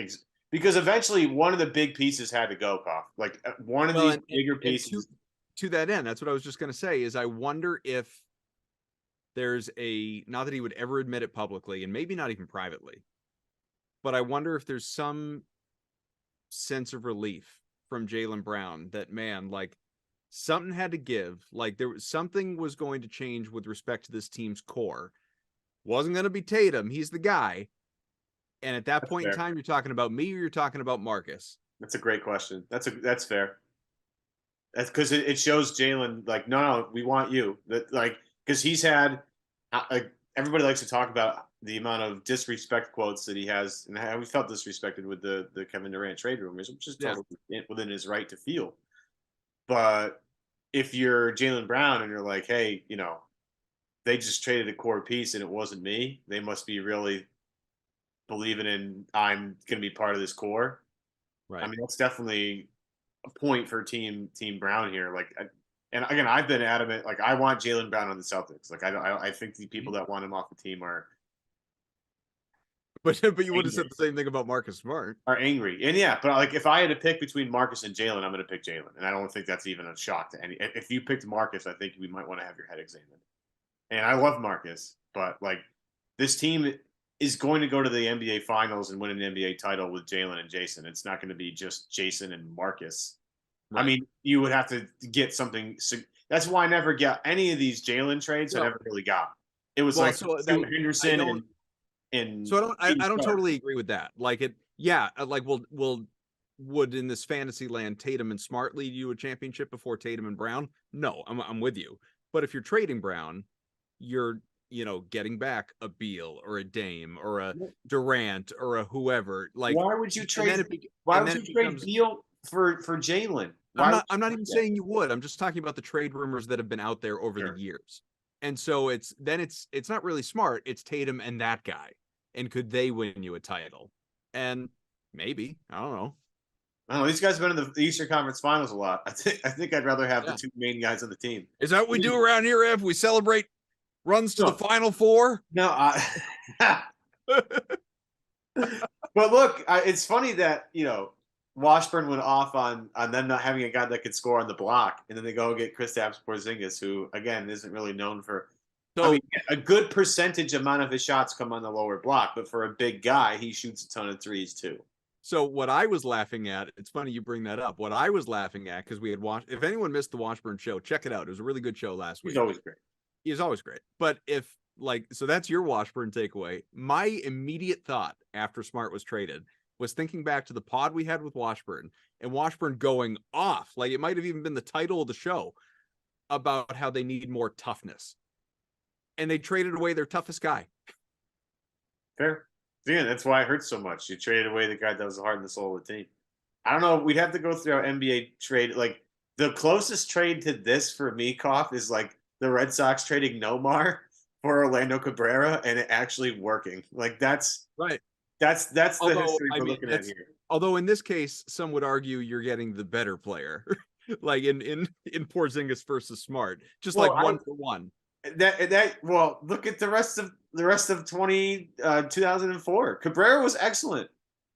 because eventually one of the big pieces had to go, Koff. Like one of these bigger pieces. To that end, that's what I was just going to say. Is I wonder if there's not that he would ever admit it publicly, and maybe not even privately. But I wonder if there's some sense of relief from Jaylen Brown that, man, like something had to give. Like something was going to change with respect to this team's core. wasn't going to be Tatum. He's the guy. And at that point in fair. time, you're talking about me or you're talking about Marcus? That's a great question. That's fair. That's because it shows Jaylen like, no, we want you. That like because he's had everybody likes to talk about the amount of disrespect quotes that he has, and how we felt disrespected with the Kevin Durant trade rumors, which is totally within his right to feel. But if you're Jaylen Brown and you're like, hey, they just traded a core piece and it wasn't me, they must be really believing in I'm going to be part of this core. Right. I mean, that's definitely a point for Team Brown here. Like, and again, I've been adamant. Like, I want Jaylen Brown on the Celtics. Like, I think the people that want him off the team are. But you would have said the same thing about Marcus Smart. Are angry, and yeah, but like if I had to pick between Marcus and Jaylen, I'm going to pick Jaylen, and I don't think that's even a shock to any. If you picked Marcus, I think we might want to have your head examined. And I love Marcus, but like this team is going to go to the NBA Finals and win an NBA title with Jaylen and Jason. It's not going to be just Jason and Marcus. Right. I mean, you would have to get something. That's why I never got any of these Jaylen trades. I never really got. It was Henderson and so I don't totally agree with that. Like it, yeah. Like would in this fantasy land Tatum and Smart lead you a championship before Tatum and Brown? No, I'm with you. But if you're trading Brown, you're getting back a Beal or a Dame or a Durant or a whoever. Like, why would you trade? Why would you trade Beal for Jaylen? I'm not even saying you would. I'm just talking about the trade rumors that have been out there over the years. And so it's not really Smart. It's Tatum and that guy. And could they win you a title? And maybe, I don't know. I don't know. These guys have been in the Eastern Conference Finals a lot. I think I'd rather have the two main guys on the team. Is that what we do around here, Ev? We celebrate runs to the Final Four? No, but look, it's funny that Washburn went off on them not having a guy that could score on the block, and then they go get Kristaps Porzingis, who again isn't really known for. So, I mean, a good percentage amount of his shots come on the lower block, but for a big guy, he shoots a ton of threes too. So what I was laughing at, it's funny you bring that up. What I was laughing at, because we had watched, if anyone missed the Washburn show, check it out. It was a really good show last week. He's always great. He's always great. But so that's your Washburn takeaway. My immediate thought after Smart was traded was thinking back to the pod we had with Washburn and Washburn going off. Like it might have even been the title of the show about how they need more toughness. And they traded away their toughest guy. Fair. Yeah, that's why it hurts so much. You traded away the guy that was the heart and the soul of the team. I don't know. We'd have to go through our NBA trade. Like the closest trade to this for me, Koff, is like the Red Sox trading Nomar for Orlando Cabrera and it actually working. Like that's right. That's the history we're looking at here. Although in this case, some would argue you're getting the better player, like in Porzingis versus Smart, just like 1-for-1. Well, look at the rest of 2004. Cabrera was excellent.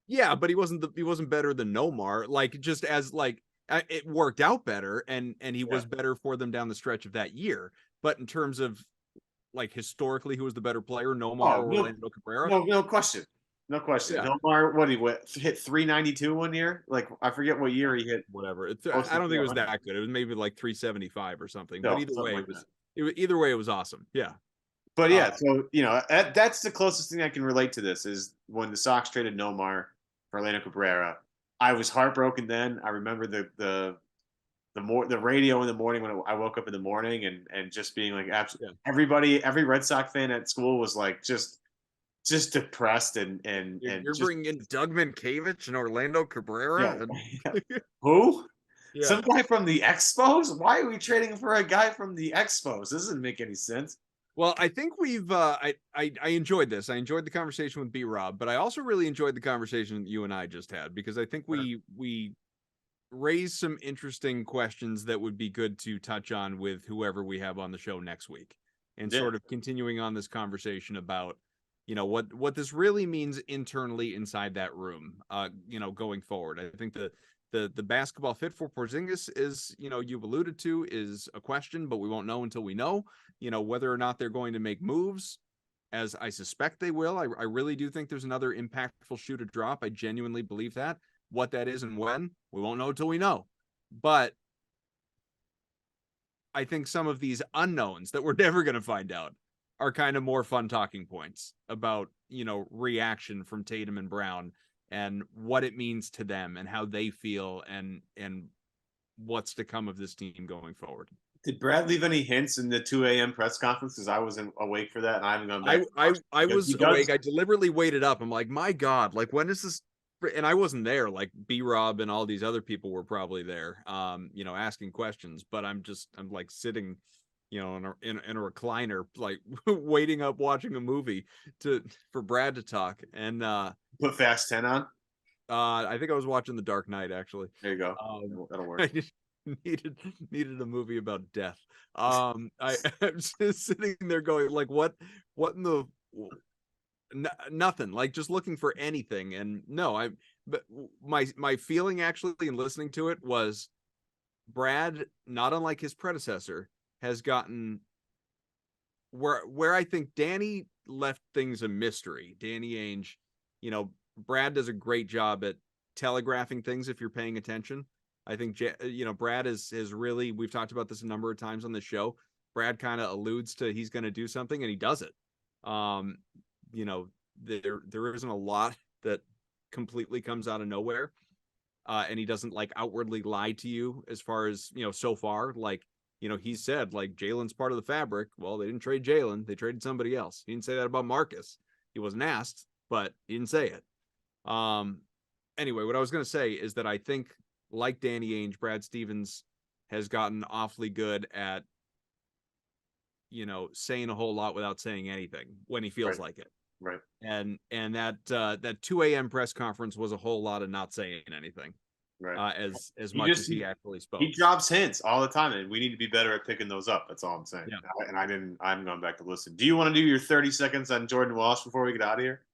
Yeah, but he wasn't better than Nomar. Like just as like it worked out better, and he was better for them down the stretch of that year. But in terms of like historically, who was the better player, Nomar or Orlando Cabrera? No question. No question. Yeah. Nomar, what hit 392 one year? Like I forget what year he hit. Whatever. I don't think it was that good. It was maybe like 375 or something. No, but either way, it was awesome. Yeah. But yeah, so that's the closest thing I can relate to this is when the Sox traded Nomar for Orlando Cabrera. I was heartbroken then. I remember the radio in the morning when I woke up in the morning and just being like absolutely every Red Sox fan at school was like just depressed and you're bringing in Doug Minkiewicz and Orlando Cabrera. Yeah. Who? Yeah. Some guy from the Expos? Why are we trading for a guy from the Expos? This doesn't make any sense. Well, I think we've I enjoyed this. I enjoyed the conversation with Robb, but I also really enjoyed the conversation that you and I just had because I think we raised some interesting questions that would be good to touch on with whoever we have on the show next week, and sort of continuing on this conversation about what this really means internally inside that room. Going forward, I think the basketball fit for Porzingis is, you've alluded to, is a question, but we won't know until we know, whether or not they're going to make moves, as I suspect they will. I really do think there's another impactful shoe to drop. I genuinely believe that. What that is and when, we won't know until we know. But I think some of these unknowns that we're never going to find out are kind of more fun talking points about, reaction from Tatum and Brown and what it means to them and how they feel and what's to come of this team going forward. Did Brad leave any hints in the 2 a.m. press conference? Because I wasn't awake for that, and I haven't gone back. I was awake. I deliberately waited up. I'm like, my God, like, when is this? And I wasn't there. Like, Robb and all these other people were probably there, asking questions. But I'm like sitting, in a recliner, like waiting up, watching a movie for Brad to talk. And put Fast 10 on. I think I was watching The Dark Knight, actually. There you go. That'll work. I just needed a movie about death. I'm just sitting there going, like, what in the nothing, like, just looking for anything. And no, but my feeling actually in listening to it was Brad, not unlike his predecessor, has gotten where I think Danny left things a mystery. Danny Ainge, Brad does a great job at telegraphing things if you're paying attention. I think, Brad is really, we've talked about this a number of times on the show. Brad kind of alludes to he's going to do something and he does it. There isn't a lot that completely comes out of nowhere. And he doesn't like outwardly lie to you as far as, so far, like, he said, like, Jaylen's part of the fabric. Well, they didn't trade Jaylen. They traded somebody else. He didn't say that about Marcus. He wasn't asked, but he didn't say it. Anyway, what I was going to say is that I think, like Danny Ainge, Brad Stevens has gotten awfully good at, saying a whole lot without saying anything when he feels like it. Right. And that 2 a.m. press conference was a whole lot of not saying anything. Right. As much as he actually spoke. He drops hints all the time, and we need to be better at picking those up. That's all I'm saying. Yeah. And I haven't gone back to listen. Do you want to do your 30 seconds on Jordan Walsh before we get out of here?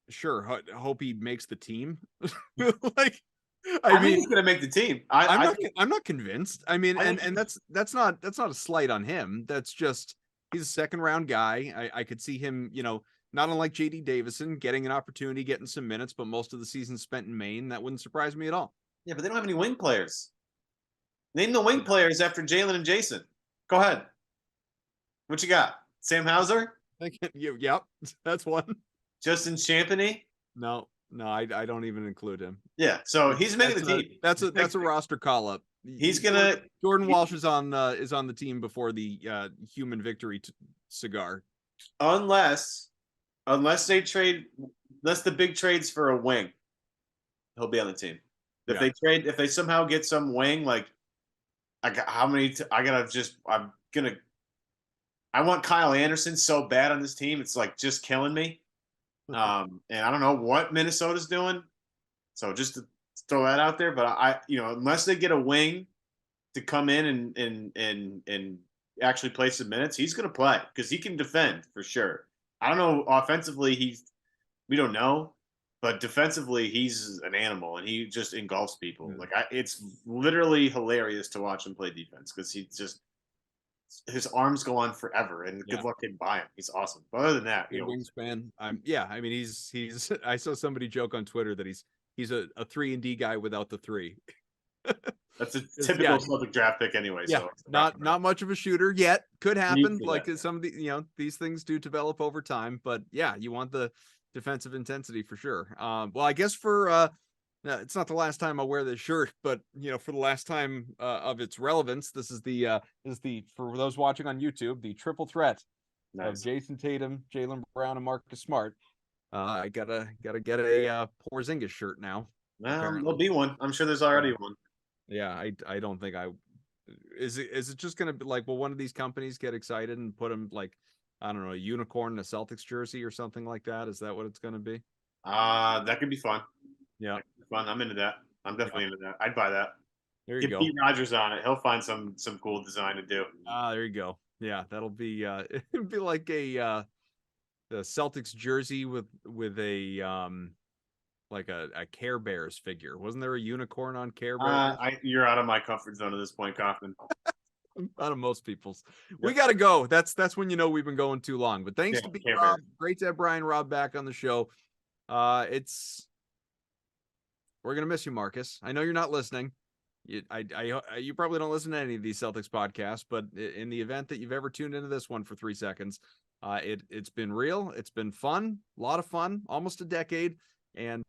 Sure. Hope he makes the team. Like, I mean, he's gonna make the team. I'm not convinced. I mean, and that's not a slight on him. That's just, he's a second round guy. I could see him, not unlike JD Davison, getting an opportunity, getting some minutes, but most of the season spent in Maine. That wouldn't surprise me at all. Yeah, but they don't have any wing players. Name the wing players after Jaylen and Jason. Go ahead. What you got? Sam Hauser? Yep, that's one. Justin Champagny? No, I don't even include him. Yeah, so he's making the team. That's a roster call up. He's gonna. Jordan Walsh is on the team before the human victory cigar. Unless the big trades for a wing, he'll be on the team. If they somehow get some wing, like, I want Kyle Anderson so bad on this team. It's like just killing me. And I don't know what Minnesota's doing. So just to throw that out there, but unless they get a wing to come in and actually play some minutes, he's going to play because he can defend for sure. I don't know. Offensively, we don't know, but defensively, he's an animal and he just engulfs people. Like, it's literally hilarious to watch him play defense because his arms go on forever, and good luck getting by him. He's awesome. But other than that, wingspan. I mean, he's. I saw somebody joke on Twitter that he's a 3-and-D guy without the 3. That's a typical Celtic draft pick anyway. Yeah, so not much of a shooter yet. Could happen. Like some of the these things do develop over time. But yeah, you want the defensive intensity for sure. Well, I guess for it's not the last time I'll wear this shirt, but for the last time of its relevance, this is the for those watching on YouTube, the triple threat of Jason Tatum, Jaylen Brown, and Marcus Smart. I gotta get a Porzingis shirt now. There'll be one. I'm sure there's already one. Yeah, I don't think is it just gonna be like, will one of these companies get excited and put them, like, I don't know, a unicorn in a Celtics jersey or something like that? Is that what it's gonna be? That could be fun. Yeah, fun. I'm into that. I'm definitely into that. I'd buy that. There you go. Pete Rogers on it. He'll find some cool design to do. There you go. Yeah, that'll be it'd be like the Celtics jersey with a like a Care Bears figure. Wasn't there a unicorn on Care Bears? You're out of my comfort zone at this point, Kaufman. Out of most people's. We got to go. That's when we've been going too long. But thanks to Robb. Great to have Brian Robb back on the show. We're gonna miss you, Marcus. I know you're not listening. You probably don't listen to any of these Celtics podcasts, but in the event that you've ever tuned into this one for 3 seconds, it's been real. It's been fun, a lot of fun, almost a decade, and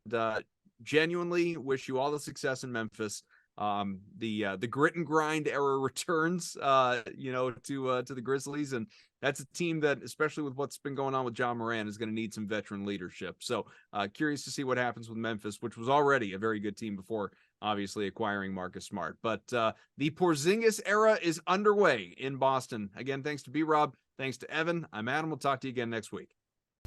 genuinely wish you all the success in Memphis. The grit and grind era returns, to the Grizzlies, and that's a team that, especially with what's been going on with John Moran, is going to need some veteran leadership. So curious to see what happens with Memphis, which was already a very good team before obviously acquiring Marcus Smart. But the Porzingis era is underway in Boston. Again, thanks to B-Rob. Thanks to Evan. I'm Adam. We'll talk to you again next week.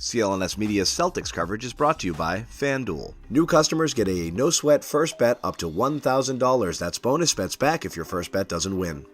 CLNS Media's Celtics coverage is brought to you by FanDuel. New customers get a no-sweat first bet up to $1,000. That's bonus bets back if your first bet doesn't win.